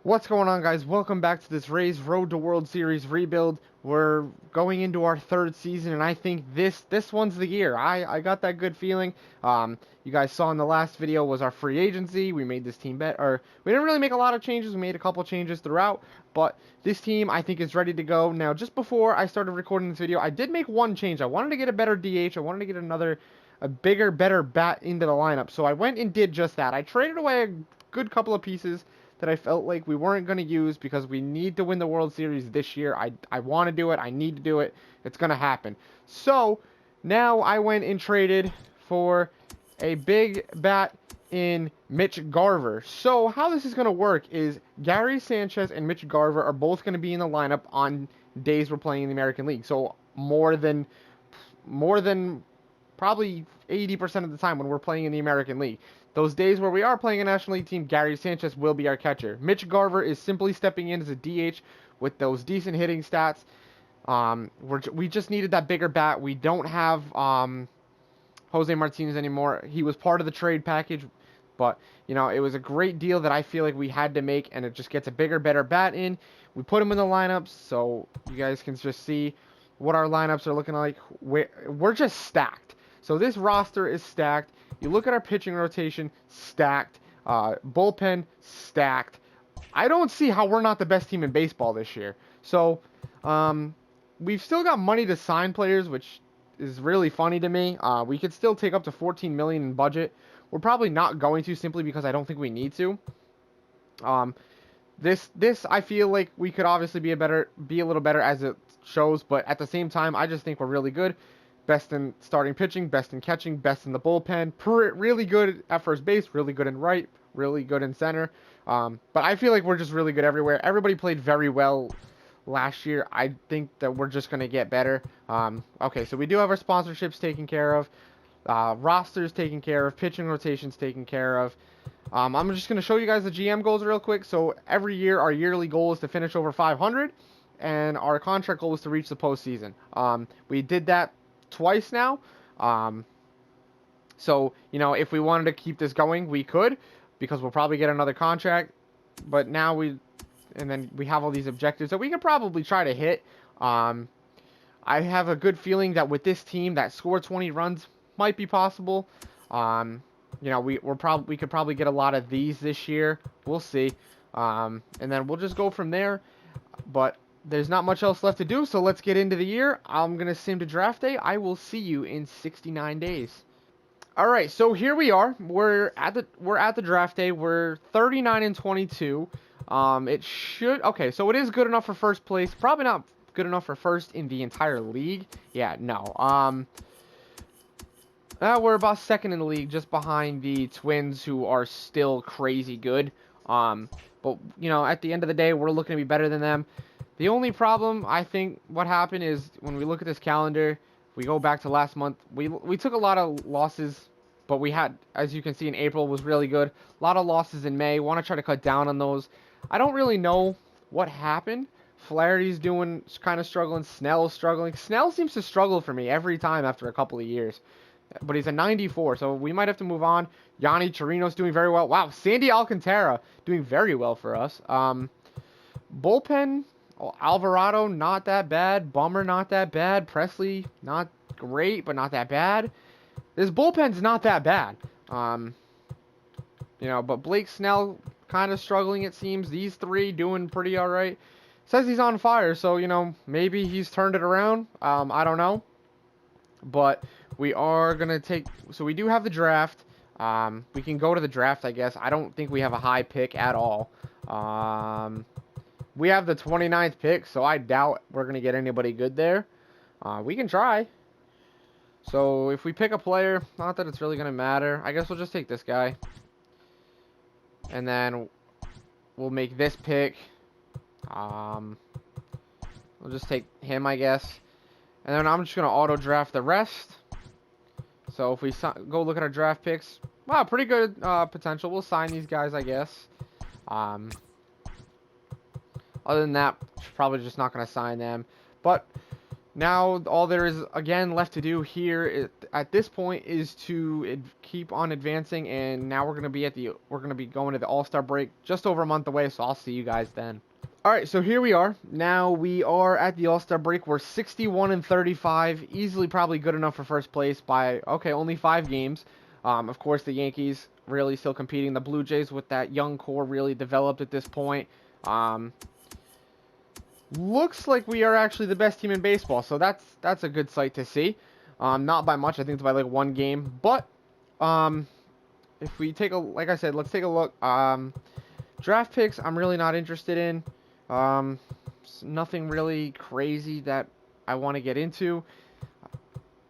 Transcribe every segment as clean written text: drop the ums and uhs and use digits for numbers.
What's going on, guys? Welcome back to this Rays Road to World Series rebuild. We're going into our third season, and I think this one's the year. I got that good feeling. You guys saw in the last video was our free agency. We made this team better. We didn't really make a lot of changes. We made a couple changes throughout, but this team I think is ready to go. Now, just before I started recording this video, I did make one change. I wanted to get a better DH. I wanted to get a bigger, better bat into the lineup. So I went and did just that. I traded away a good couple of pieces that I felt like we weren't going to use because we need to win the World Series this year. I want to do it. I need to do it. It's going to happen. So now I went and traded for a big bat in Mitch Garver. So how this is going to work is Gary Sanchez and Mitch Garver are both going to be in the lineup on days we're playing in the American League. So more than probably 80% of the time when we're playing in the American League. Those days where we are playing a National League team, Gary Sanchez will be our catcher. Mitch Garver is simply stepping in as a DH with those decent hitting stats. We just needed that bigger bat. We don't have Jose Martinez anymore. He was part of the trade package, but you know, it was a great deal that I feel like we had to make, and it just gets a bigger, better bat in. We put him in the lineups, so you guys can just see what our lineups are looking like. We're just stacked. So this roster is stacked. You look at our pitching rotation, stacked. Bullpen, stacked. I don't see how we're not the best team in baseball this year. So, we've still got money to sign players, which is really funny to me. We could still take up to $14 million in budget. We're probably not going to, simply because I don't think we need to. This I feel like we could obviously be a little better as it shows, but at the same time, I just think we're really good. Best in starting pitching, best in catching, best in the bullpen. Really good at first base, really good in right, really good in center. But I feel like we're just really good everywhere. Everybody played very well last year. I think that we're just going to get better. Okay, so we do have our sponsorships taken care of. Rosters taken care of. Pitching rotations taken care of. I'm just going to show you guys the GM goals real quick. So every year, our yearly goal is to finish over 500. And our contract goal is to reach the postseason. We did that twice now. So, you know, if we wanted to keep this going, we could, because we'll probably get another contract. But now then we have all these objectives that we could probably try to hit. I have a good feeling that with this team, that score 20 runs might be possible. You know, we could probably get a lot of these this year. We'll see. And then we'll just go from there. But there's not much else left to do, so let's get into the year. I'm going to sim to draft day. I will see you in 69 days. All right, so here we are. We're at the draft day. We're 39 and 22. Okay, so it is good enough for first place. Probably not good enough for first in the entire league. Yeah, no. We're about second in the league, just behind the Twins, who are still crazy good. But you know, at the end of the day, we're looking to be better than them. The only problem, I think, what happened is when we look at this calendar, we go back to last month, we took a lot of losses, but we had, as you can see in April, was really good. A lot of losses in May. Want to try to cut down on those. I don't really know what happened. Flaherty's kind of struggling. Snell's struggling. Snell seems to struggle for me every time after a couple of years. But he's a 94, so we might have to move on. Yanni Chirino's doing very well. Wow, Sandy Alcantara doing very well for us. Bullpen, Alvarado, not that bad. Bummer, not that bad. Presley, not great, but not that bad. This bullpen's not that bad. You know, but Blake Snell kind of struggling, it seems. These three doing pretty all right. Says he's on fire, so, you know, maybe he's turned it around. I don't know. But we are going to take... So we do have the draft. We can go to the draft, I guess. I don't think we have a high pick at all. We have the 29th pick, so I doubt we're going to get anybody good there. We can try. So if we pick a player, not that it's really going to matter. I guess we'll just take this guy. And then we'll make this pick. We'll just take him, I guess. And then I'm just going to auto-draft the rest. So if we go look at our draft picks, wow, pretty good potential. We'll sign these guys, I guess. Other than that, probably just not going to sign them. But Now, all there is, again, left to do here at this point is to keep on advancing, and now we're going to be going to the All-Star break just over a month away, so I'll see you guys then. Alright, so here we are. Now we are at the All-Star break. We're 61-35, easily probably good enough for first place by, okay, only 5 games. Of course, the Yankees really still competing. The Blue Jays with that young core really developed at this point. Looks like we are actually the best team in baseball, so that's a good sight to see. Not by much, I think it's by like 1 game, but if we take a, like I said, let's take a look. Draft picks, I'm really not interested in. Nothing really crazy that I want to get into.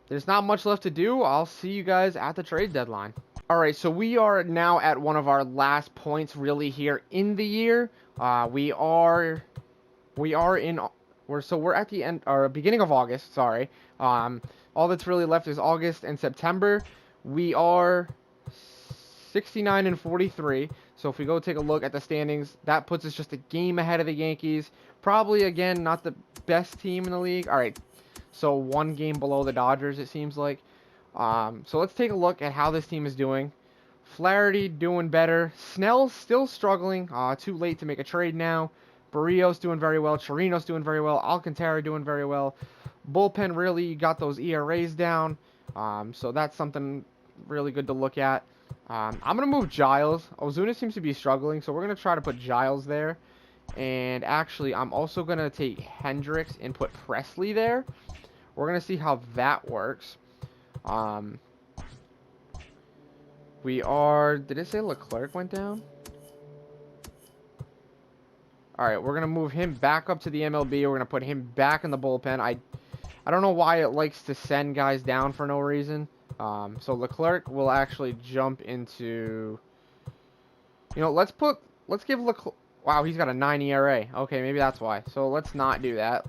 There's not much left to do. I'll see you guys at the trade deadline. Alright, so we are now at one of our last points really here in the year. We're at the end, or beginning of August, sorry. All that's really left is August and September. We are 69-43. So if we go take a look at the standings, that puts us just a game ahead of the Yankees. Probably, again, not the best team in the league. All right, so 1 game below the Dodgers, it seems like. So let's take a look at how this team is doing. Flaherty doing better. Snell still struggling. Too late to make a trade now. Barrios doing very well. Chirinos doing very well. Alcantara doing very well. Bullpen really got those ERAs down. So that's something really good to look at. I'm going to move Giles. Ozuna seems to be struggling, so we're going to try to put Giles there. And actually, I'm also going to take Hendricks and put Presley there. We're going to see how that works. Did it say Leclerc went down? Alright, we're going to move him back up to the MLB. We're going to put him back in the bullpen. I don't know why it likes to send guys down for no reason. So Leclerc will actually jump into, let's give Leclerc, wow, he's got a 9 ERA. Okay, maybe that's why. So let's not do that.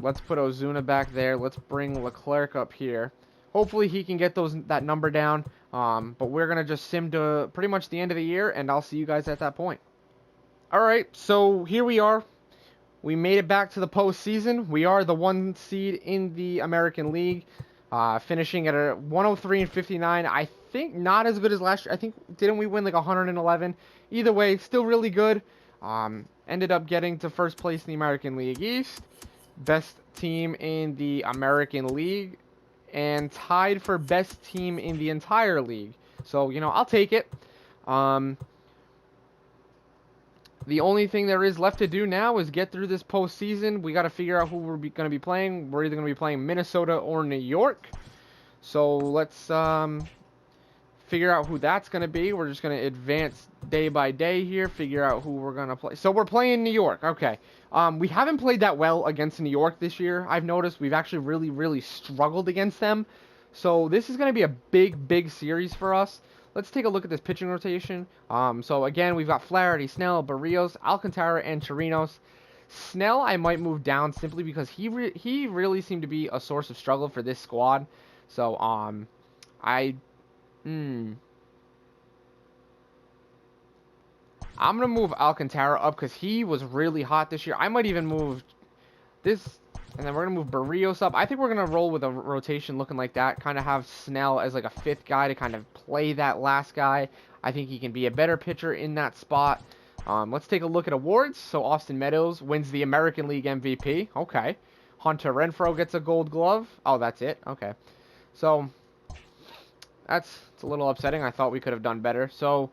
Let's put Ozuna back there. Let's bring Leclerc up here. Hopefully he can get that number down. But we're going to just sim to pretty much the end of the year, and I'll see you guys at that point. Alright, so here we are. We made it back to the postseason. We are the 1 seed in the American League. Finishing at a 103-59. I think not as good as last year. I think, didn't we win like 111? Either way, still really good. Ended up getting to first place in the American League East. Best team in the American League. And tied for best team in the entire league. So, I'll take it. The only thing there is left to do now is get through this postseason. We got to figure out who we're going to be playing. We're either going to be playing Minnesota or New York. So let's figure out who that's going to be. We're just going to advance day by day here, figure out who we're going to play. So we're playing New York. Okay. We haven't played that well against New York this year. I've noticed we've actually really, really struggled against them. So this is going to be a big, big series for us. Let's take a look at this pitching rotation. So again, we've got Flaherty, Snell, Barrios, Alcantara, and Chirinos. Snell I might move down simply because he really seemed to be a source of struggle for this squad. So I'm gonna move Alcantara up because he was really hot this year. I might even move this. And then we're going to move Barrios up. I think we're going to roll with a rotation looking like that. Kind of have Snell as like a 5th guy to kind of play that last guy. I think he can be a better pitcher in that spot. Let's take a look at awards. So Austin Meadows wins the American League MVP. Okay. Hunter Renfroe gets a Gold Glove. Oh, that's it. Okay. So it's a little upsetting. I thought we could have done better. So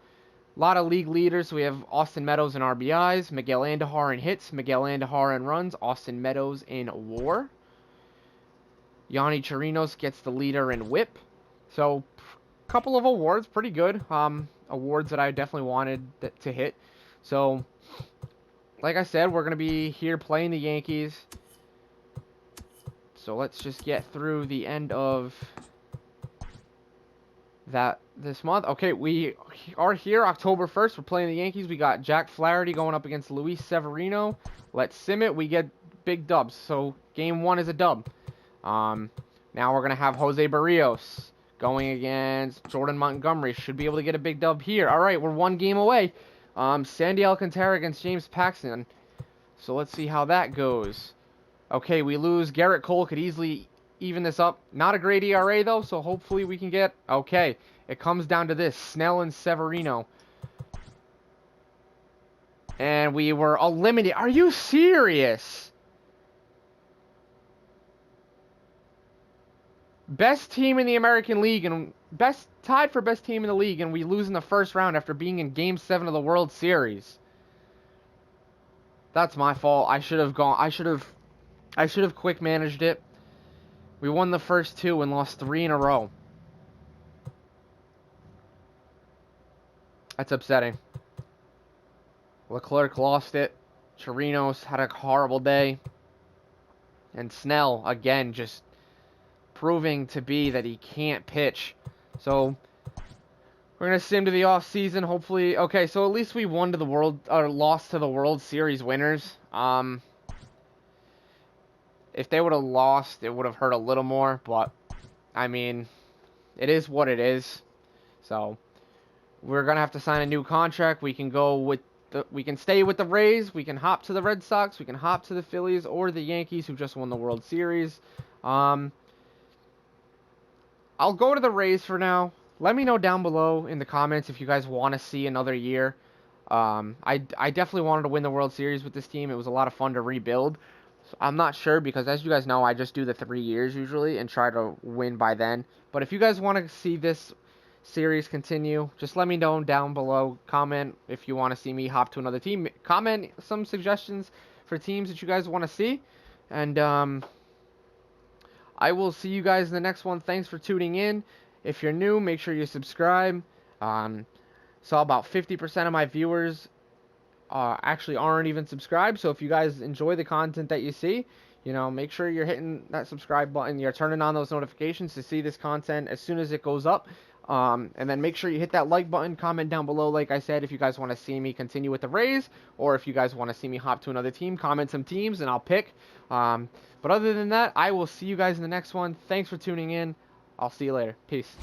a lot of league leaders. So we have Austin Meadows in RBIs, Miguel Andujar in hits, Miguel Andujar in runs, Austin Meadows in WAR. Yanni Chirinos gets the leader in WHIP. So a couple of awards, pretty good. Awards that I definitely wanted to hit. So like I said, we're going to be here playing the Yankees. So let's just get through the end of this month. Okay, we are here October 1st. We're playing the Yankees. We got Jack Flaherty going up against Luis Severino. Let's sim it. We get big dubs. So game 1 is a dub. Now we're going to have Jose Barrios going against Jordan Montgomery. Should be able to get a big dub here. All right, we're 1 game away. Sandy Alcantara against James Paxton. So let's see how that goes. Okay, we lose. Garrett Cole could easily even this up. Not a great ERA, though, so hopefully we can get... Okay, it comes down to this. Snell and Severino. And we were eliminated. Are you serious? Best team in the American League and tied for best team in the league, and we lose in the first round after being in Game 7 of the World Series. That's my fault. I should have quick managed it. We won the first 2 and lost 3 in a row. That's upsetting. Leclerc lost it. Chirinos had a horrible day. And Snell, again, just proving to be that he can't pitch. So, we're going to sim to the offseason, hopefully. Okay, so at least we won to the World, or lost to the World Series winners. If they would have lost, it would have hurt a little more, but, I mean, it is what it is. So, we're going to have to sign a new contract. We can go with we can stay with the Rays, we can hop to the Red Sox, we can hop to the Phillies, or the Yankees, who just won the World Series. I'll go to the Rays for now. Let me know down below in the comments if you guys want to see another year. I definitely wanted to win the World Series with this team. It was a lot of fun to rebuild. So I'm not sure because, as you guys know, I just do the 3 years usually and try to win by then. But if you guys want to see this series continue, just let me know down below. Comment if you want to see me hop to another team. Comment some suggestions for teams that you guys want to see. And I will see you guys in the next one. Thanks for tuning in. If you're new, make sure you subscribe. Saw about 50% of my viewers actually aren't even subscribed. So if you guys enjoy the content that you see, you know, make sure you're hitting that subscribe button. You're turning on those notifications to see this content as soon as it goes up. And then make sure you hit that like button, comment down below, like I said, if you guys want to see me continue with the Rays, or if you guys want to see me hop to another team, comment some teams, and I'll pick. But other than that, I will see you guys in the next one. Thanks for tuning in. I'll see you later. Peace.